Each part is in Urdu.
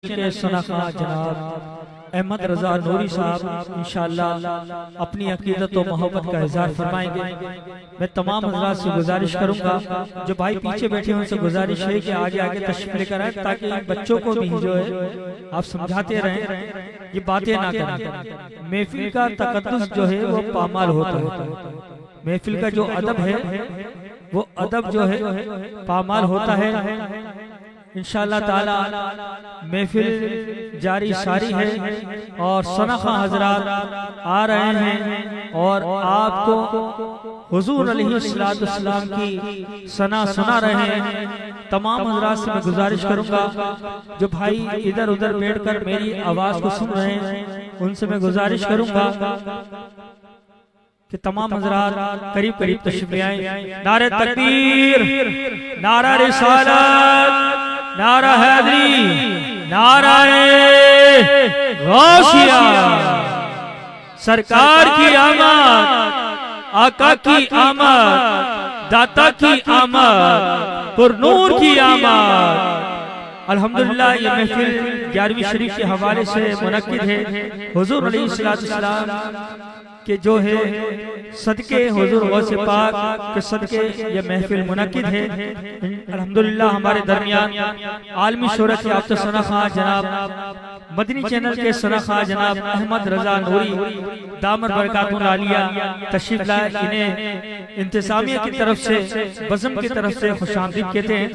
کے سنخا جناب احمد رضا نوری صاحب انشاءاللہ اپنی عقیدت و محبت کا اظہار فرمائیں گے۔ میں تمام حضرات سے گزارش کروں گا، جو بھائی پیچھے بیٹھے ہیں ان سے گزارش ہے کہ آگے آگے تشریف لے کر آئیں تاکہ بچوں کو بھی جو ہے آپ سمجھاتے رہیں، یہ باتیں نہ کریں۔ محفل کا تقدس جو ہے وہ پامال ہوتا ہے، محفل کا جو ادب ہے وہ ادب جو ہے پامال ہوتا ہے۔ انشاءاللہ تعالی محفل جاری ساری ہے اور سنخا حضرات آ رہے ہیں اور آپ کو حضور علیہ السلام کی ثنا سنا رہے ہیں۔ تمام حضرات سے میں گزارش کروں گا جو بھائی ادھر ادھر بیٹھ کر میری آواز کو سن رہے ہیں ان سے میں گزارش کروں گا کہ تمام حضرات قریب قریب تشریف لے آئیں۔ نعرہ تکبیر، نعرہ رسالت، نعرہ حیدری، نعرہ غوثیہ، سرکار کی آمد، آقا کی آمد، داتا کی آمد، پر نور کی آمد۔ الحمدللہ یہ محفل 11ویں شریف کے حوالے سے منعقد ہے۔ حضور علیہ السلام کہ جو ہے صدقے حضور غوث پاک کے صدقے یہ محفل منعقد ہے۔ الحمدللہ ہمارے درمیان عالمی شہرت یافتہ سنخا جناب مدنی چینل کے سنخا جناب احمد رضا نوری دامت برکاتہ العالیہ تشریف لائے، انہیں انتظامیہ کی طرف سے بزم کی طرف سے خوش آمدید کہتے ہیں۔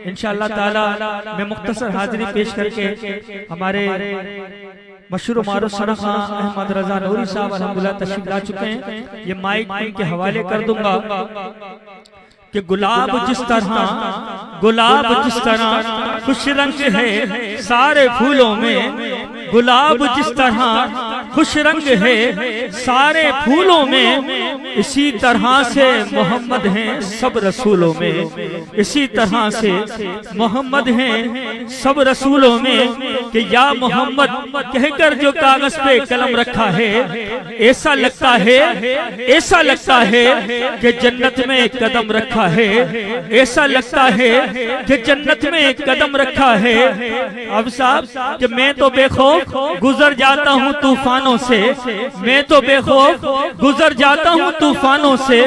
انشاءاللہ تعالی میں مختصر حاضری پیش کر کے ہمارے مشہور و معروف سنخا احمد رضا نوری صاحب الحمدللہ تشریف لا چکے ہیں، یہ مائک ان کے حوالے کر دوں گا کہ گلاب جس طرح خوش رنگ ہے سارے پھولوں میں، گلاب جس طرح خوش رنگ ہے سارے پھولوں میں، اسی طرح سے محمد ہیں سب رسولوں میں، اسی طرح سے محمد ہیں سب رسولوں میں، کہ یا محمد کہہ کر جو کاغذ پہ قلم رکھا ہے، ایسا لگتا ہے کہ جنت میں قدم رکھا ہے، ایسا لگتا ہے کہ جنت میں قدم رکھا ہے۔ اب صاحب کہ میں تو بے خوف گزر جاتا ہوں طوفانوں سے، میں تو بے خوف گزر جاتا ہوں طوفانوں سے،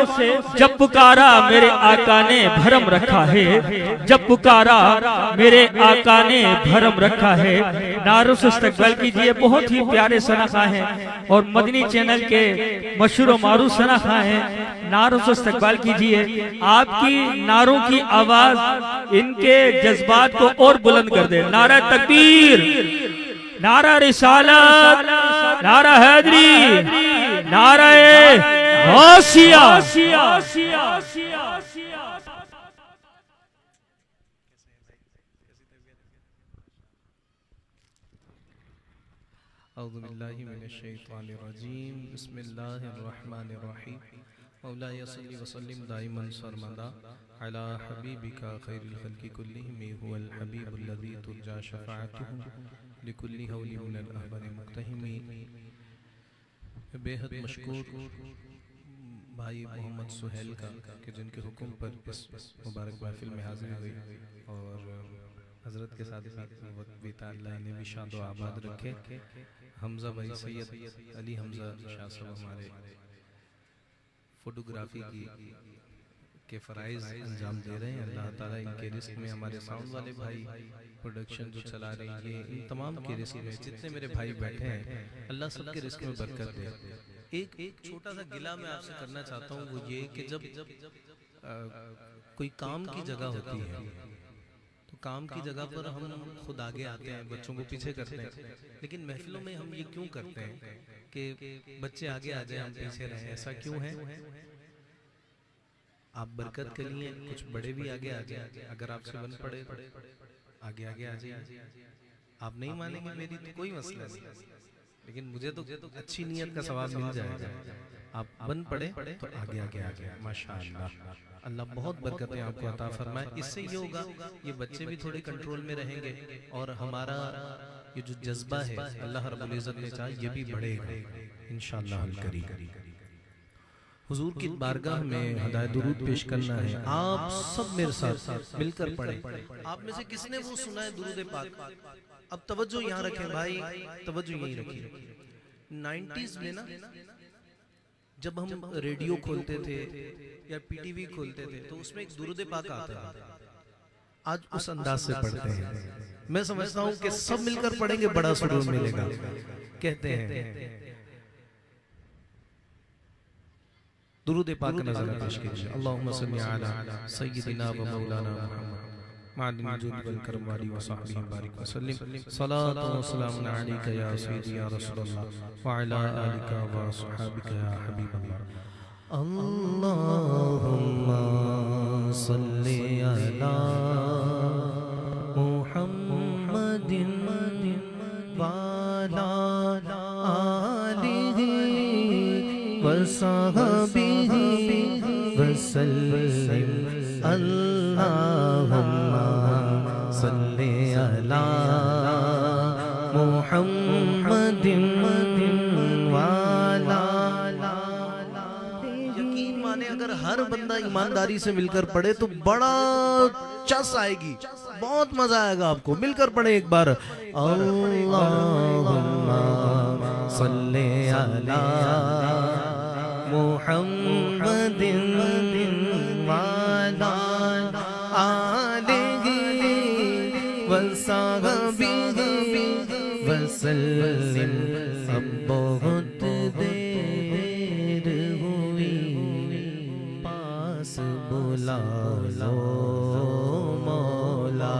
جب پکارا میرے آقا نے بھرم رکھا ہے، جب پکارا میرے آقا نے بھرم رکھا ہے۔ نعروں سے استقبال کیجئے، بہت ہی پیارے سنخا ہیں اور مدنی چینل کے مشہور و معروف سنخا ہیں، نعروں سے استقبال کیجئے۔ آپ کی نعروں کی آواز ان کے جذبات کو اور بلند کر دے۔ نعرہ تکبیر، نعرہ رسالت، نعرہ حیدری، نعرہ غوثیہ۔ اعوذ باللہ من الشیطان الرجیم، بسم اللہ الرحمن الرحیم، مولاي صلی وسلم دائما سرمدا علی حبیبک خیر الخلق کلہم هو الحبیب الذی ترجى شفاعته لکل حول من الاحبار مقتحم۔ بے حد مشکور بھائی محمد سہیل کا کہ جن کے حکم پر اس مبارک محفل میں حاضر ہوئی، اور حضرت کے ساتھ وقت بیتا، اللہ انہیں بھی شاد و آباد رکھے۔ حمزہ بھائی سید علی حمزہ شاہ صاحب ہمارے فوٹوگرافی کے فرائض انجام دے رہے ہیں، اللہ تعالیٰ ان کے رزق میں، ہمارے ساؤنڈ والے بھائی پروڈکشن جو چلا رہے ہیں، ان تمام کے رزق میں جتنے میرے بھائی بیٹھے ہیں اللہ سب کے رزق میں برکت دے۔ ایک چھوٹا سا گلہ میں آپ سے کرنا چاہتا ہوں، وہ یہ کہ جب کوئی کام کی جگہ ہوتی ہے تو کام کی جگہ پر ہم خود آگے آتے ہیں، بچوں کو پیچھے کرتے ہیں، لیکن محفلوں میں ہم یہ کیوں کرتے ہیں کہ بچے آگے آ جائیں ہم پیچھے رہیں؟ ایسا کیوں ہے؟ آپ برکت کے لیے کچھ بڑے بھی آگے آ جائیں، اگر آپ سے بن پڑے آگے آگے آ جائیں۔ آپ نہیں مانیں گے میری تو کوئی مسئلہ نہیں، لیکن مجھے تو اچھی نیت کا ثواب مل جائے گا۔ آپ بن پڑے تو آگے آگے آ جائیں۔ ماشاءاللہ، اللہ بہت برکتیں آپ کو عطا فرمائے۔ اس سے یہ ہوگا یہ بچے بھی تھوڑے کنٹرول میں رہیں گے اور ہمارا یہ جو جذبہ ہے اللہ رب العزت نے چاہا یہ بھی بڑھے گا انشاءاللہ الکریم۔ حضور کی بارگاہ میں ہدایت درود پیش کرنا ہے. آپ سب میرے ساتھ مل کر پڑھیں. آپ میں سے کس نے وہ سنا ہے درود پاک؟ اب توجہ یہاں رکھیں بھائی, توجہ یہی رکھیں. 90s میں نا جب ہم ریڈیو کھولتے تھے یا پی ٹی وی کھولتے تھے تو اس میں ایک درود پاک آتا ہے. آج اس انداز سے پڑھتے ہیں. میں سمجھتا ہوں کہ سب مل کر پڑھیں گے بڑا سرور ملے گا. کہتے ہیں درود پاک نظر پیش کیجئے. اللہم صلی علی سیدنا و مولانا محمد معدن الجود والکرم والی وصحبہ بارک وسلم. صلاة و سلام علیکہ یا سیدی یا رسول اللہ وعلا آلکہ و صحابکہ یا حبیب اللہ. اللہم صلی علی محمد وعلا آلہ وصحبہ وسلم. اللہم صلی علی محمد وعلا. یقین مانے اگر ہر بندہ ایمانداری سے مل کر پڑھے تو بڑا چس آئے گی, بہت مزہ آئے گا آپ کو. مل کر پڑھے ایک بار. اللہم صلی علی محمد وعلا آلہ وصحبہ وسلم. اب بہت دیر ہوئی پاس بلا لو مولا,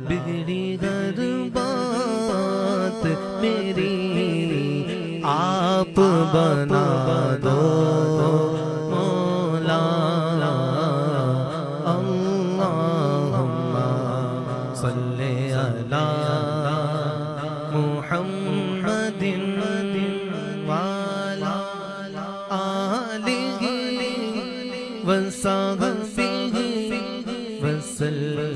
بگڑی ہر بات میری آپ بنا دو مولا. اللہم صلی علی محمد وعلا آلہ وصحبہ وسلم.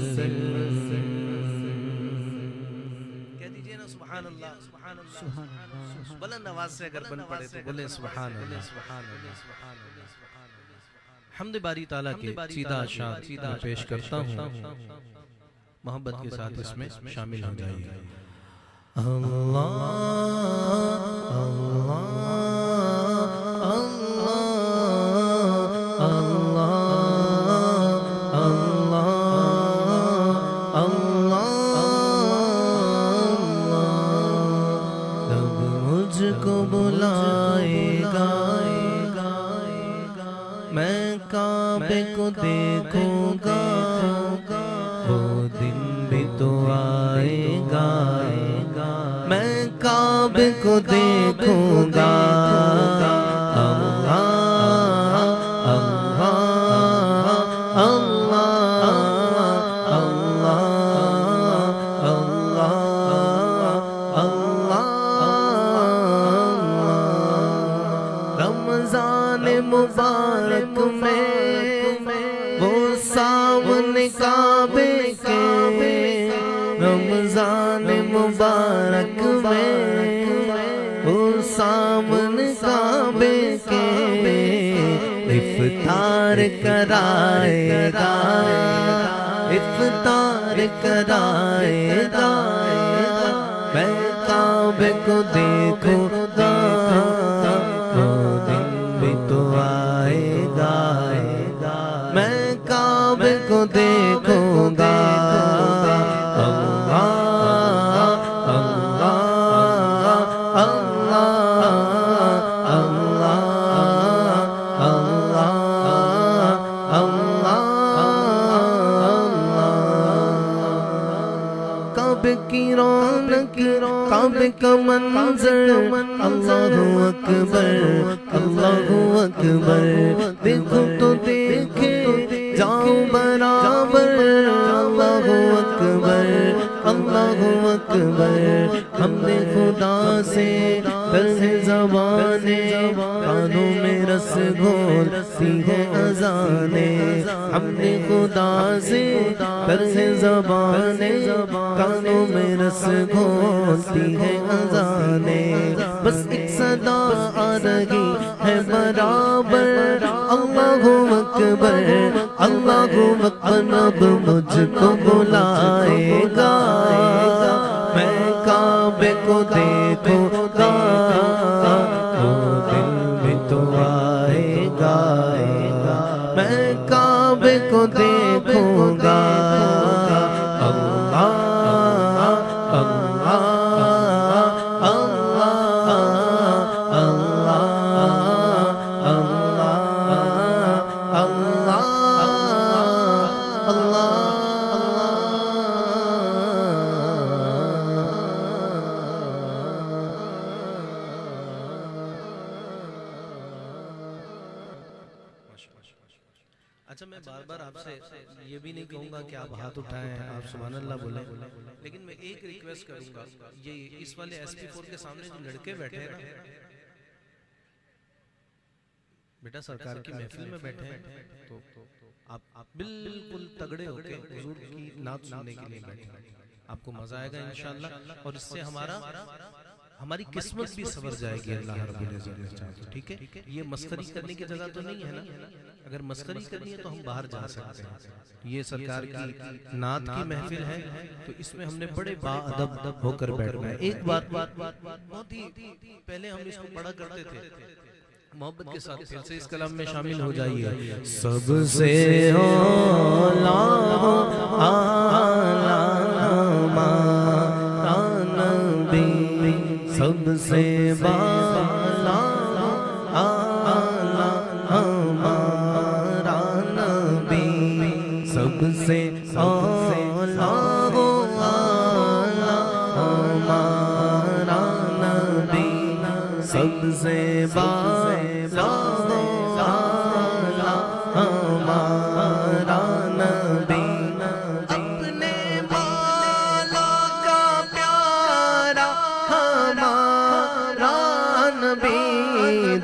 کہہ دیجئے نا سبحان اللہ, سبحان اللہ, بلند آواز سے اگر بن پڑے تو بولے سبحان اللہ. حمد باری تعالیٰ کے سیدھا اشعار میں پیش کرتا ہوں, محبت کے ساتھ اس میں شامل ہو جائیے. اللہ اللہ کو بلائے گا, میں کعبے کو دیکھوں گا, وہ دن بھی تو آئے گا. میں کعبے کو دیکھوں گا. اللہ اللہ مبارک میں وہ سامنے کعبے کے, رمضان مبارک میں وہ سامنے کعبے کے, افطار کرائے گا, افطار کرائے گا. میں کعبے کو دیکھوں گا, میں کعبے کو دیکھوں گا. اللہ اللہ اللہ اللہ اللہ اللہ. کعبے کی رونق, کعبے کا منظر, اللہ اکبر اللہ اکبر. دیکھو تو دیکھے جاؤ برابر, اللہ اکبر اللہ اللہ اکبر، ہم نے خدا سے طرح زبانیں، کانوں میں رس گھولتی ہے اذانیں، ہم نے خدا سے طرح زبانیں، کانوں میں رس گھولتی ہے اذانیں، بس ایک صدا آ رہی ہے برابر، اللہ اکبر اللہ اکبر، اب مجھ کو بلائے گا، میں کعبے کو دیکھوں گا، وہ دل بھی تو آئے گا، میں کعبے کو دیکھوں گا، اللہ اللہ اچھا میں بار بار آپ سے یہ بھی نہیں کہوں گا کہ آپ ہاتھ اٹھائیں، آپ سبحان اللہ بولیں، لیکن میں ایک ریکویسٹ کروں گا، یہ اس والے ایس پی 4 کے سامنے جو لڑکے بیٹھے ہیں نا، بیٹا سرکار کی محفل میں بیٹھے ہیں تو آپ بالکل تگڑے ہو کے حضور کی نعت سننے کے لیے بیٹھیں، آپ کو مزہ آئے گا انشاءاللہ، اور اس سے ہماری قسمت بھی سنور جائے گی اللہ رب العزت نے چاہا تو، ٹھیک ہے؟ یہ مسخری کرنے کی جگہ تو نہیں ہے نا، اگر مسخری کرنی ہے تو ہم باہر جا سکتے ہیں، یہ سرکار کی نعت کی محفل ہے تو اس میں ہم نے بڑے باادب ہو کر بیٹھنا ہے۔ ایک بات بہت ہی پہلے ہم اس کو پڑھا کرتے تھے، محبت کے ساتھ پھر سے اس کلام میں شامل ہو جائیے۔ سب سے اولا اعلیٰ ہمارا نبی، سب سے بالا اعلیٰ ہمارا نبی، سب سے اولا اعلیٰ ہمارا نبی، سب سے بالا اعلیٰ ہمارا نبی، اپنے مولا کا پیارا ہمارا نبی،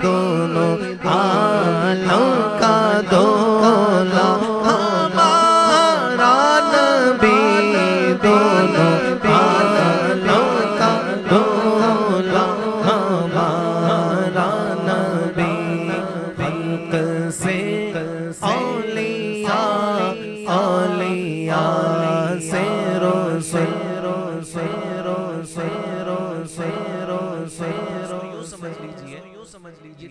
دونوں عالم کا دولا ہمارا نبی، دونوں عالم کا دولا ہمارا نبی، خلق سے اولیاء، اولیاء سے رسول، یوں سمجھ لیجیے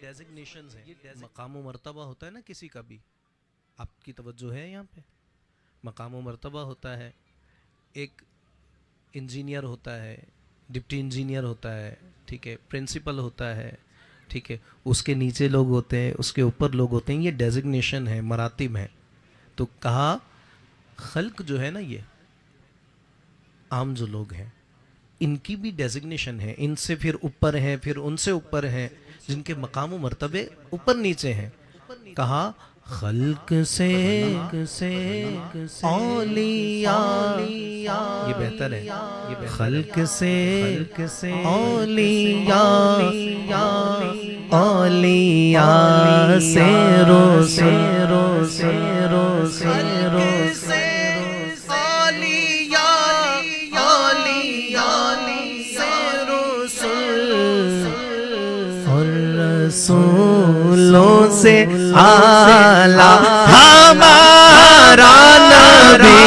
ڈیزگنیشنز ہیں، مقام و مرتبہ ہوتا ہے نا کسی کا بھی، آپ کی توجہ ہے یہاں پہ، مقام و مرتبہ ہوتا ہے، ایک انجینئر ہوتا ہے، ڈپٹی انجینئر ہوتا ہے، ٹھیک ہے، پرنسپل ہوتا ہے، ٹھیک ہے، اس کے نیچے لوگ ہوتے ہیں، اس کے اوپر لوگ ہوتے ہیں، یہ ڈیزگنیشن ہے، مراتب ہیں، تو کہا خلق جو ہے نا، یہ عام جو لوگ ہیں ان کی بھی ڈیزگنیشن ہے، ان سے پھر اوپر ہیں، پھر ان سے اوپر ہیں، جن کے مقام و مرتبے اوپر نیچے ہیں، کہا خلق سے اولیاء، یہ بہتر ہے، خلق سے اولیاء، اولیاء سے رسولوں سے اعلیٰ ہمارا نبی،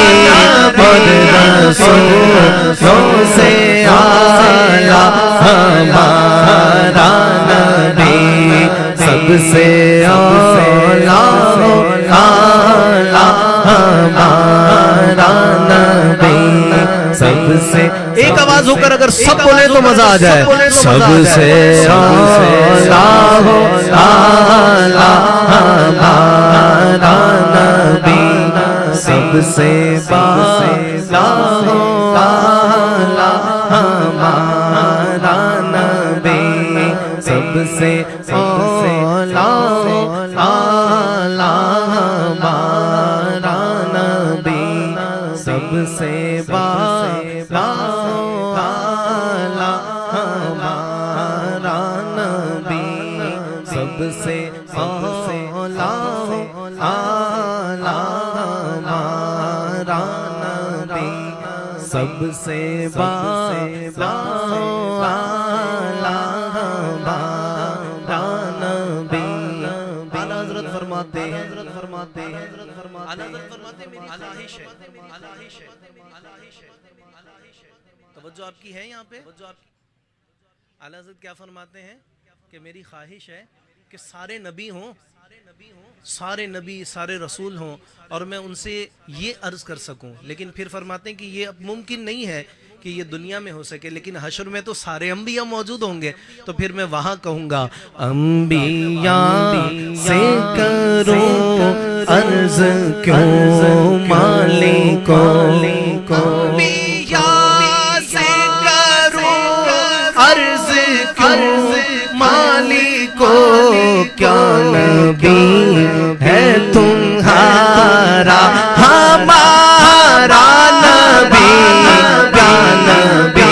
اور رسولوں سے اعلیٰ ہمارا نبی، سب سے اعلیٰ ہمارا نبی، سب سے، ایک آواز ہو کر اگر سب بولے تو مزہ آ جائے، سب سے اعلیٰ ہمارا نبی، سب سے بالا ہمارا نبی، سب سے اعلیٰ ہمارا نبی، سب سے بالا سے اولا آلہ ہمارا نبی سب سے بالا آلہ ہمارا نبی اعلیٰ حضرت فرماتے ہیں اعلیٰ حضرت فرماتے میری خواہش ہے توجہ آپ کی ہے یہاں پہ اعلیٰ حضرت کیا فرماتے ہیں کہ میری خواہش ہے کہ سارے نبی ہوں سارے نبی سارے رسول ہوں اور میں ان سے یہ عرض کر سکوں لیکن پھر فرماتے ہیں کہ یہ اب ممکن نہیں ہے کہ یہ دنیا میں ہو سکے لیکن حشر میں تو سارے انبیاء موجود ہوں گے تو پھر میں وہاں کہوں گا انبیاء سے کرو عرض کیوں مالک کو انبیاء سے کرو عرض کیوں مالک کو کیا نبی ہے تمہارا ہمارا نبی کیا نبی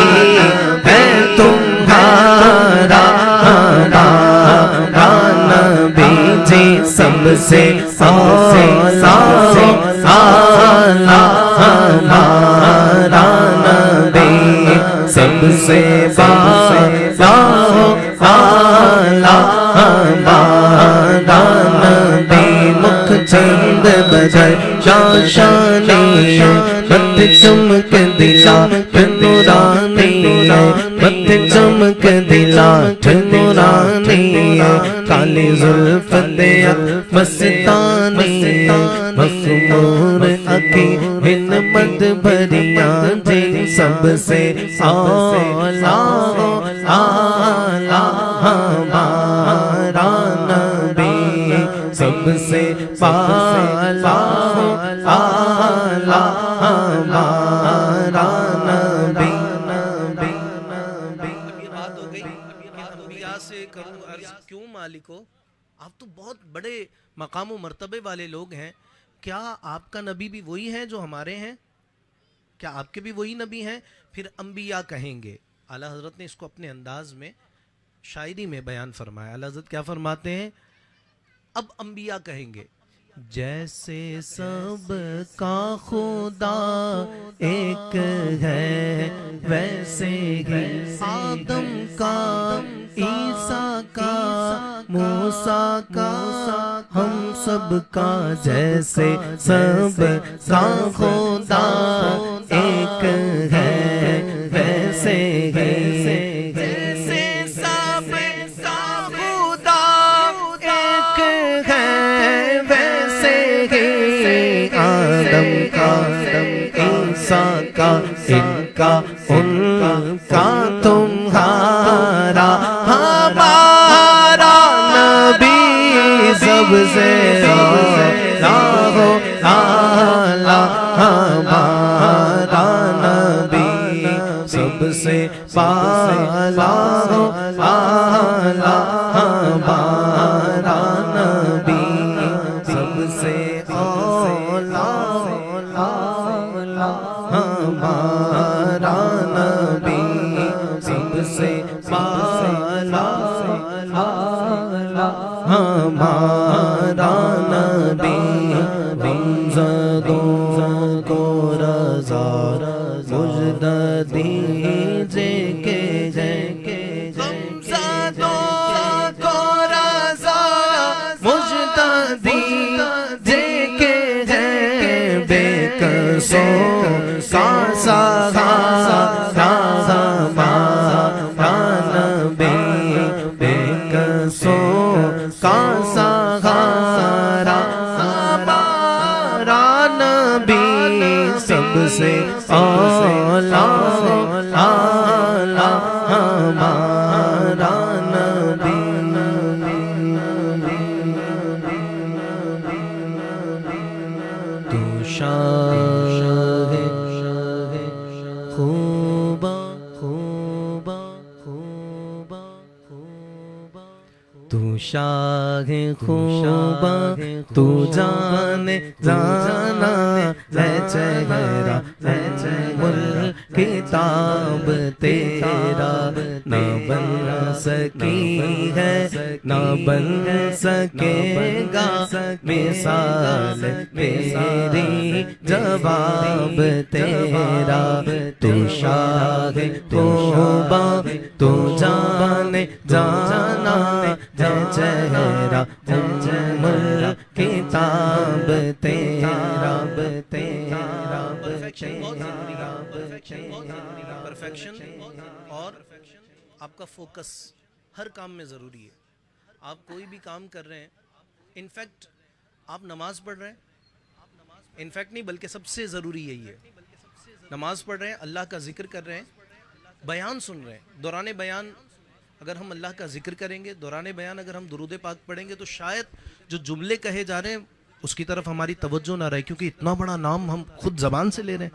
ہے تمہارا ہمارا نبی جی سب سے اولا آلہ ہمارا نبی سب سے بالا آلہ ہمارا نبی مکھ چند بجائے شاشانی مت چمک دلا نورانی مت چمک دلا نورانی کالی زلف دیا مستانی مخمور اکی ہنمت بھریاں جی سب سے اولا آلہ ہمارا نبی سب سے بالا آلہ ہمارا نبی یہ بات ہو گئی کہ انبیاء سے کروں عرض کیوں مالکو آپ تو بہت بڑے مقام و مرتبے والے لوگ ہیں کیا آپ کا نبی بھی وہی ہے جو ہمارے ہیں کیا آپ کے بھی وہی نبی ہیں پھر انبیاء کہیں گے اعلیٰ حضرت نے اس کو اپنے انداز میں شاعری میں بیان فرمایا اعلیٰ حضرت کیا فرماتے ہیں اب انبیاء کہیں گے جیسے سب کا خدا ایک ہے ویسے ہی آدم کا عیسیٰ کا موسیٰ کا ہم سب کا جیسے سب کا خدا ایک ہے ویسے ہی جیسے سب کا خدا ایک ہے ویسے ہی آدم کا عیسیٰ کا ان کا ان کا تمہارا ہمارا نبی سب سے اعلیٰ ہمارا نبی سب سے بالا اعلیٰ ہمارا نبی سب سے اولا ہمارا نبی سب سے بالا ہمارا نبی غمزدوں کو رضا مجدہ دیجے کہ غمزدوں کو رضا مجدہ دیجے کہ بے قصوں کا سہارا ہمارا نبی بے قصوں کا سہارا ہمارا نبی سب سے اولا اعلیٰ ہمارا نبی تو شاہ خوبا خوبا خوبا خوبا تو شاہ خوبا تو جانے جانا ہے چہرہ ملک کتاب تیرا نہ بن سکی ہے نہ بن سکے گا مثال تیری جواب تیرا تو شاہ توبہ تو جانے جانا ہے چہرہ عمر کتاب تیرا پرفیکشن اور آپ کا فوکس ہر کام میں ضروری ہے. آپ کوئی بھی کام کر رہے ہیں, انفیکٹ آپ نماز پڑھ رہے ہیں, انفیکٹ نہیں بلکہ سب سے ضروری یہی ہے, نماز پڑھ رہے ہیں, اللہ کا ذکر کر رہے ہیں, بیان سن رہے ہیں. دوران بیان اگر ہم اللہ کا ذکر کریں گے, دوران بیان اگر ہم درود پاک پڑھیں گے, تو شاید جو جملے کہے جا رہے ہیں اس کی طرف ہماری توجہ نہ رہے, کیونکہ اتنا بڑا نام ہم خود زبان سے لے رہے ہیں,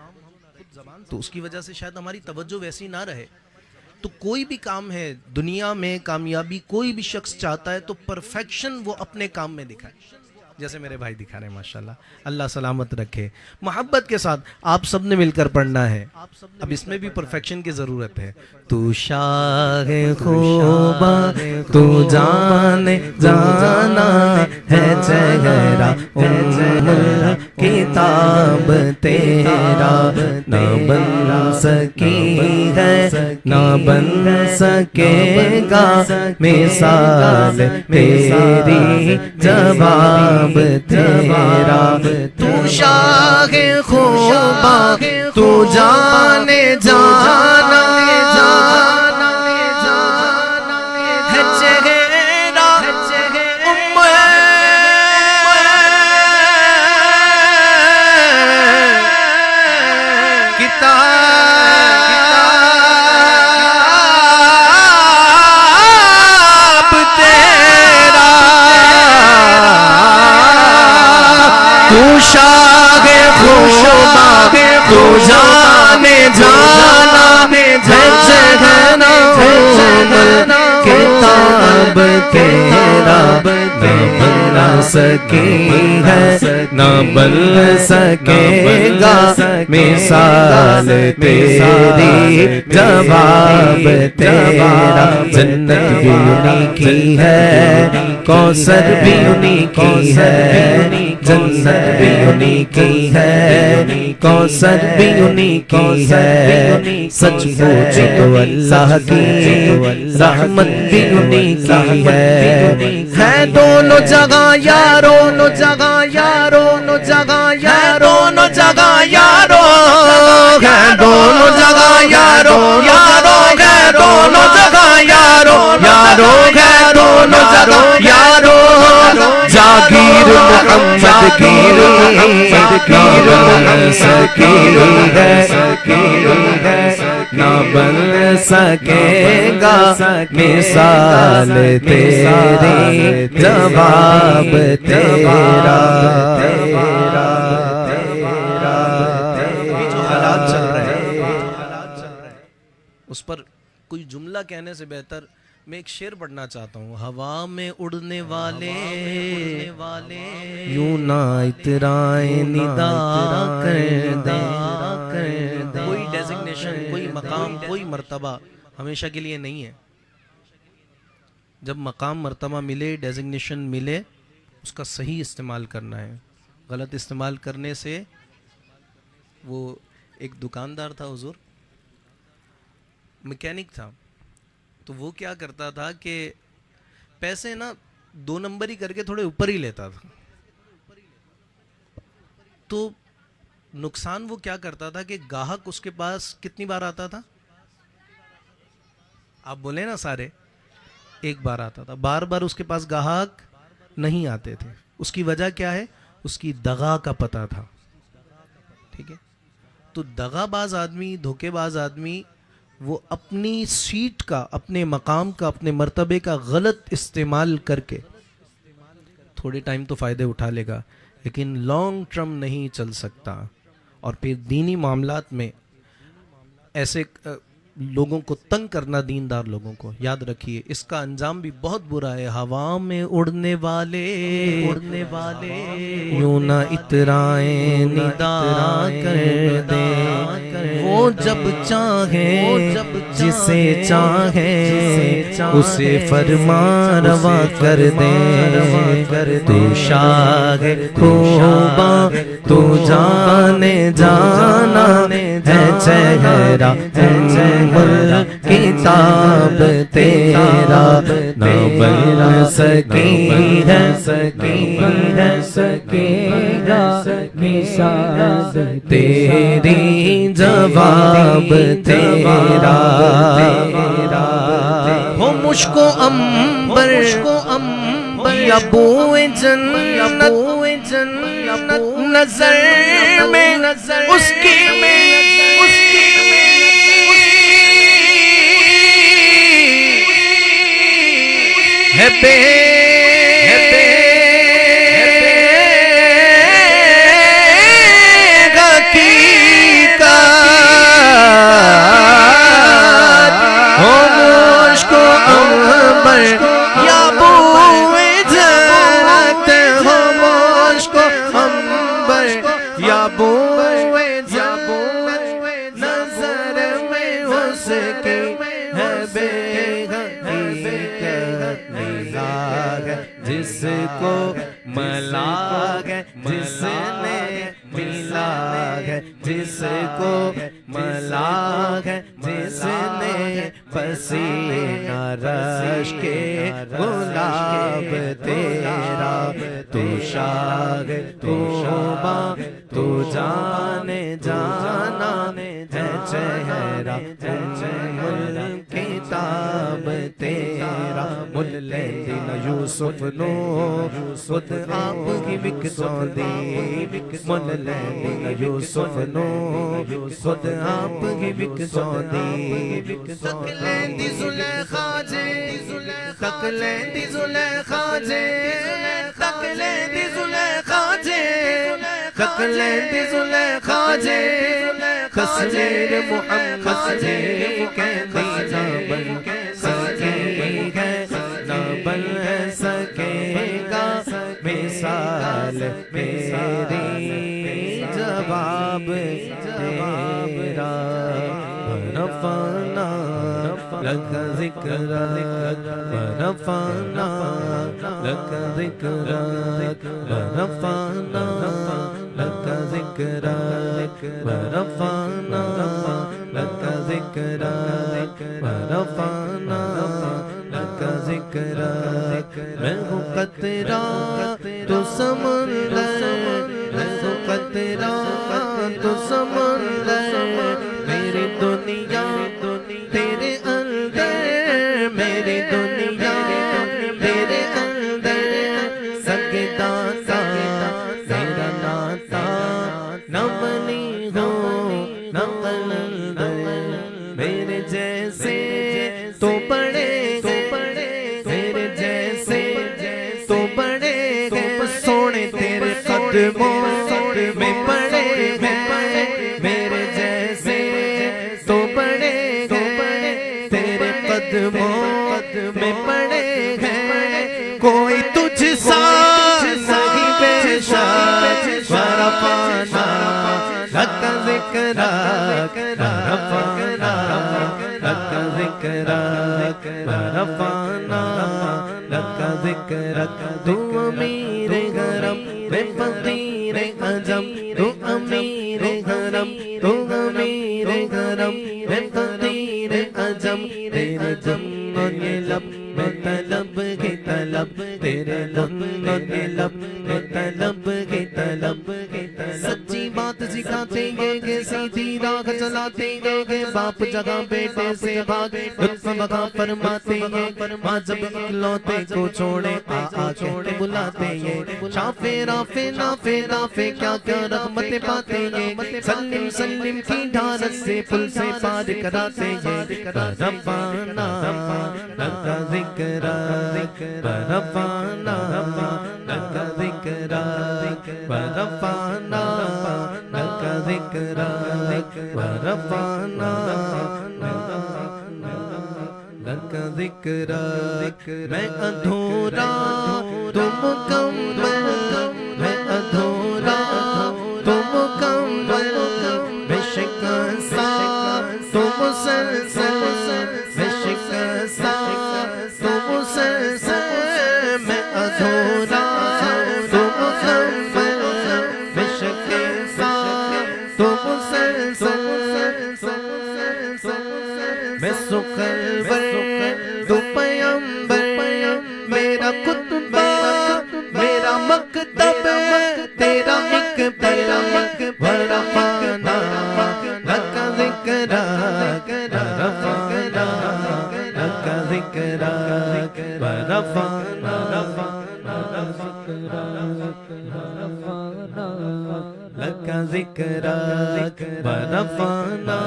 تو اس کی وجہ سے شاید ہماری توجہ ویسی نہ رہے. تو کوئی بھی کام ہے دنیا میں, کامیابی کوئی بھی شخص چاہتا ہے تو پرفیکشن وہ اپنے کام میں دکھائے, جیسے میرے بھائی دکھا رہے ہیں ماشاءاللہ. اللہ سلامت رکھے. محبت کے ساتھ آپ سب نے مل کر پڑھنا ہے. اب اس میں بھی پرفیکشن کی ضرورت ہے. تو شاہ خوبا تو جانے جانا ہے چہرہ عمر کتاب تیرا نہ بن سکی ہے نہ بن سکے گا مثال تیری جواب تیرا. تو شاہ خوبا تو جانے جانا ہے چہرہ عمر کتاب تیرا. تو شاہ خوبا تو جانے جانا ہے چہرہ عمر کتاب تیرا نہ بن سکی ہے نہ بن سکے گا مثال تیری جواب تیرا. جنت بھی انہی کی ہے, کوثر بھی انہی کی ہے, جنت بھی انہی کی ہے, کوثر بھی انہی کی ہے. سچ پوچھ تو اللہ کی رحمت بھی انہی کی ہے دونوں جگہ یارو, دونوں جگہ یارو, دونوں جگہ یارو, دونوں جگہ یارو ہے, دونوں جگہ یارو یارو ہے, دونوں جگہ یارو یارو ہے, دونوں جگہ یارو. جاگیر محمد گیر نہ سکی ہے نہ بن سکے گا مثال تیری جواب تیرا. جو حالات چل رہے ہیں اس پر کوئی جملہ کہنے سے بہتر میں ایک شعر پڑھنا چاہتا ہوں. ہوا میں اڑنے والے یوں نہ اترائیں ندا کر دے. کوئی ڈیزگنیشن, کوئی مقام, کوئی مرتبہ ہمیشہ کے لیے نہیں ہے. جب مقام مرتبہ ملے, ڈیزگنیشن ملے, اس کا صحیح استعمال کرنا ہے. غلط استعمال کرنے سے, وہ ایک دکاندار تھا حضور, میکینک تھا, تو وہ کیا کرتا تھا کہ پیسے نا 2 نمبر ہی کر کے تھوڑے اوپر ہی لیتا تھا. تو نقصان وہ کیا کرتا تھا کہ گاہک اس کے پاس کتنی بار آتا تھا, آپ بولے نا سارے, ایک بار آتا تھا. بار بار اس کے پاس گاہک نہیں آتے تھے. اس کی وجہ کیا ہے, اس کی دغا کا پتہ تھا. ٹھیک ہے, تو دغا باز آدمی, دھوکے باز آدمی, وہ اپنی سیٹ کا, اپنے مقام کا, اپنے مرتبے کا غلط استعمال کر کے تھوڑے ٹائم تو فائدے اٹھا لے گا, لیکن لانگ ٹرم نہیں چل سکتا. اور پھر دینی معاملات میں ایسے لوگوں کو تنگ کرنا, دیندار لوگوں کو, یاد رکھیے اس کا انجام بھی بہت برا ہے. ہوا میں اڑنے والے یوں نہ اترائیں ندا کر دے. وہ جب چاہے جسے چاہے اسے فرما روا کر دے تو شاہ خوبا تو جانے جانا ہے چہرہ کتاب تیرا نہ بن سکی ہے تیری جواب تیرا ہو مشک و عنبر یا بوئے جنت نظر میں اس کی ہے جس کو ملا ہے جس نے ملا ہے جس کو ملا ہے جس نے پسینہ رش کے گلاب تیرا تو شاہ توبہ تو جانے جانا ہے چہرہ کتاب تیرا ملین یوسف نو خود آپ کی وکتوں دی ملین یوسف نو خود آپ کی وکتوں دی تکلین دی زلیخا جے تکلین دی زلیخا جے تکلین دی زلیخا جے تکلین دی زلیخا جے تصویر محمد جے کہتی نہ بن سکے گا نہ بن سکے گا مثال میری جواب تیرا رفعنا لك ذکرک ورفعنا لك ذکرک ورفعنا لك ذکرک ورفعنا لك ذکرک ورفعنا لك ذکرک میں ہوں قطرہ تو سمندر میں ہوں قطرہ تو سمندر میری دنیا تیرے اندر میری دنیا تیرے اندر سجدہ کا میرا ناتا نہ بنی ہو نہ قلندر میرے جیسے تو بڑے میرے جیسے تو بڑے سونے تیرے قدموں میں پڑے میرے جیسے تو بڑے تیرے قدموں میں پڑے ہیں کوئی تجھ سا نہیں بے شک ورفعنا لك ذکرک ورفعنا لك ذکرک ورفعنا لك ذکرک تو امیر حرم میں فقیر عجم تو امیر حرم تو امیر حرم میں فقیر عجم تیرے جنوں کے لب میں طلب کی طلب تیرے جنوں کے لب میں طلب کی طلب سچی بات سکھاتے ہیں کہ سیدھی راہ چلاتے ہیں کہ باپ جگہ بیٹے سے بھاگ لطف بغا فرماتے ہیں ماں جب اکلوتے کو چھوڑے آ کے بلاتے ہیں شافے رافے نافے نافے کیا کیا رحمتیں پاتے ہیں سلم سلم کی ڈھارت سے پل سے پار کراتے ہیں رفعنا لك ذکرک ورفعنا لك ذکرک ورفعنا لك ذکرک ورفعنا لك ذکرک میں ادھورا تو مکمل میں ادھورا تو مکمل میں شکستہ سخنور دو پیمبر میرا کتبہ میرا مکتب تیرا ایک پیغام ورفعنا لک ذکرک ورفعنا لک ذکرک ورفعنا لک ذکرک ورفعنا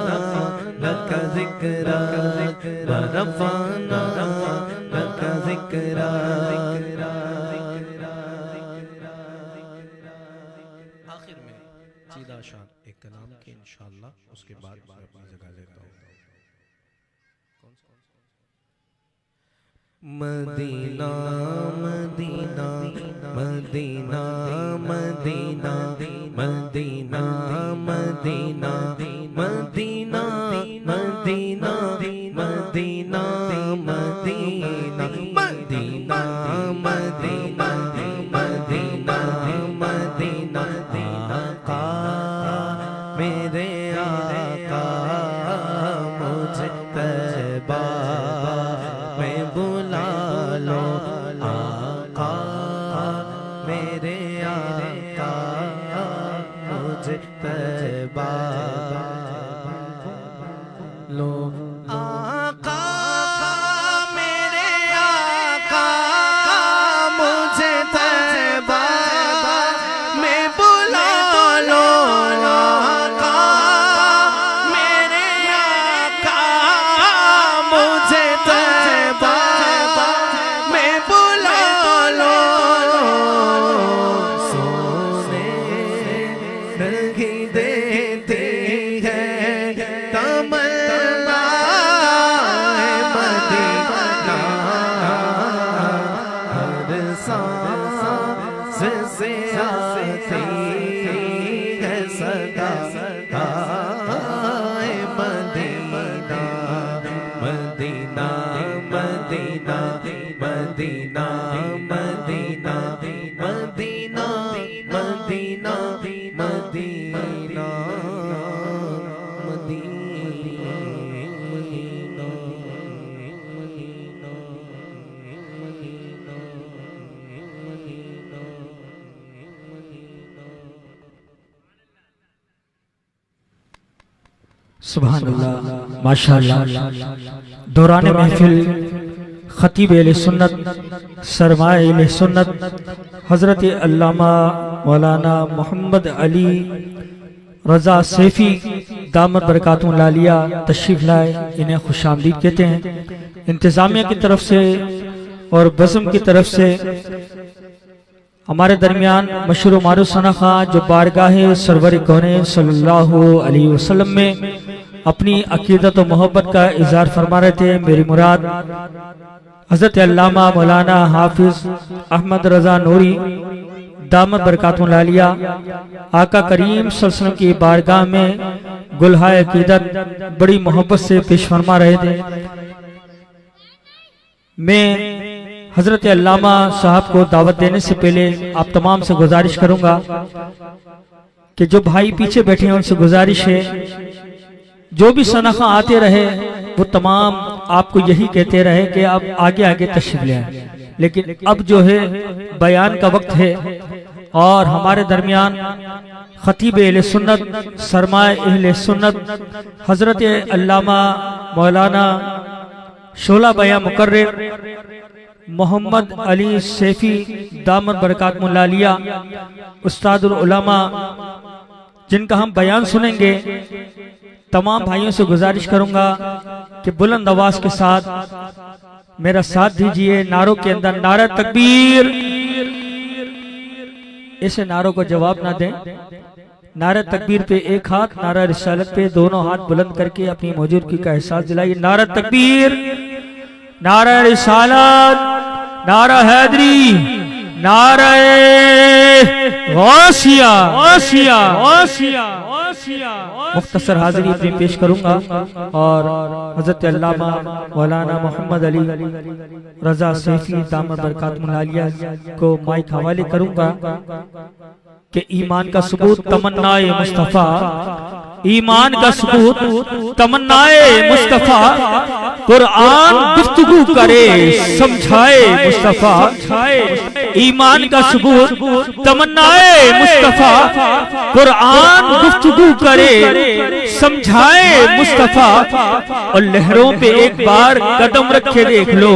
لک ذکرک ورفعنا لک ذکرک. آخر میں چیدہ شان ایک کلام کی انشاءاللہ اس کے بعد میں اپنی جگہ لیتا ہوں. مدینہ مدینہ مدینہ مدینہ مدینہ مدینہ مدینہ مدینہ مدینہ مدینہ مدینہ مدینہ مدینہ مدینہ آقا میرے آقا مجھے طیبہ میں بلا لو آقا میرے آقا مجھے طیبہ لو آقا میرے آقا مجھے طیبہ میں بلا لو آقا میرے آقا مجھے طیبہ میں بلا لو. سونے نہیں دیتی ہے تمنا مدینہ ہر سانس سے آتی ہے صدا مدینہ مدینہ مدینہ مدینہ مدینہ مدینہ مدینہ مدینہ سبحان اللہ ماشاءاللہ. دوران محفل خطیب اہل سنت سرمایہ اہل سنت حضرت علامہ مولانا محمد علی رضا سیفی دامت برکاتہ العالیہ تشریف لائے. انہیں خوش آمدید کہتے ہیں. انتظامیہ کی طرف سے اور بزم کی طرف سے ہمارے درمیان مشہور و معروف ثنا خان جو بارگاہ سرور کونین صلی اللہ علیہ وسلم میں اپنی عقیدت و محبت کا اظہار فرما رہے تھے. میری مراد حضرت علامہ مولانا حافظ احمد رضا نوری دامت برکاتہ العالیہ آقا کریم صلی اللہ علیہ وسلم کی بارگاہ میں گلہائے عقیدت بڑی محبت سے پیش فرما رہے تھے. میں حضرت علامہ صاحب کو دعوت دینے سے پہلے آپ تمام سے گزارش کروں گا کہ جو بھائی پیچھے بیٹھے ہیں ان سے گزارش ہے جو بھی سنخاں آتے رہے وہ تمام آپ کو یہی کہتے رہے کہ آپ آگے آگے تشریف لے آئیں. لیکن اب جو ہے بیان کا وقت ہے اور ہمارے درمیان خطیب اہل سنت سرمایہ اہل سنت حضرت علامہ مولانا شعلہ بیاں مقرر محمد علی سیفی دامت برکاتہ العالیہ استاد العلماء جن کا ہم بیان سنیں گے. تمام بھائیوں سے گزارش کروں گا کہ بلند آواز کے ساتھ میرا ساتھ دیجئے. نعروں کے اندر نعرہ تکبیر، اسے نعروں کو جواب نہ دیں. نعرہ تکبیر پہ ایک ہاتھ، نعرہ رسالت پہ دونوں ہاتھ بلند کر کے اپنی موجودگی کا احساس دلائیے. نعرہ تکبیر، نعرہ رسالت، نعرہ حیدری، نعرہ غوثیہ. مختصر حاضری اپنی پیش کروں گا اور حضرت علامہ مولانا محمد علی رضا سیفی دامت برکاتہ العالیہ کو مائک حوالے کروں گا کہ ایمان کا ثبوت تمنائے مصطفیٰ ایمان کا ثبوت تمنائے مصطفیٰ، قرآن گفتگو کرے سمجھائے مصطفیٰ، ایمان کا ثبوت تمنائے مصطفیٰ، قرآن گفتگو کرے سمجھائے مصطفیٰ، اور لہروں پہ ایک بار قدم رکھے دیکھ لو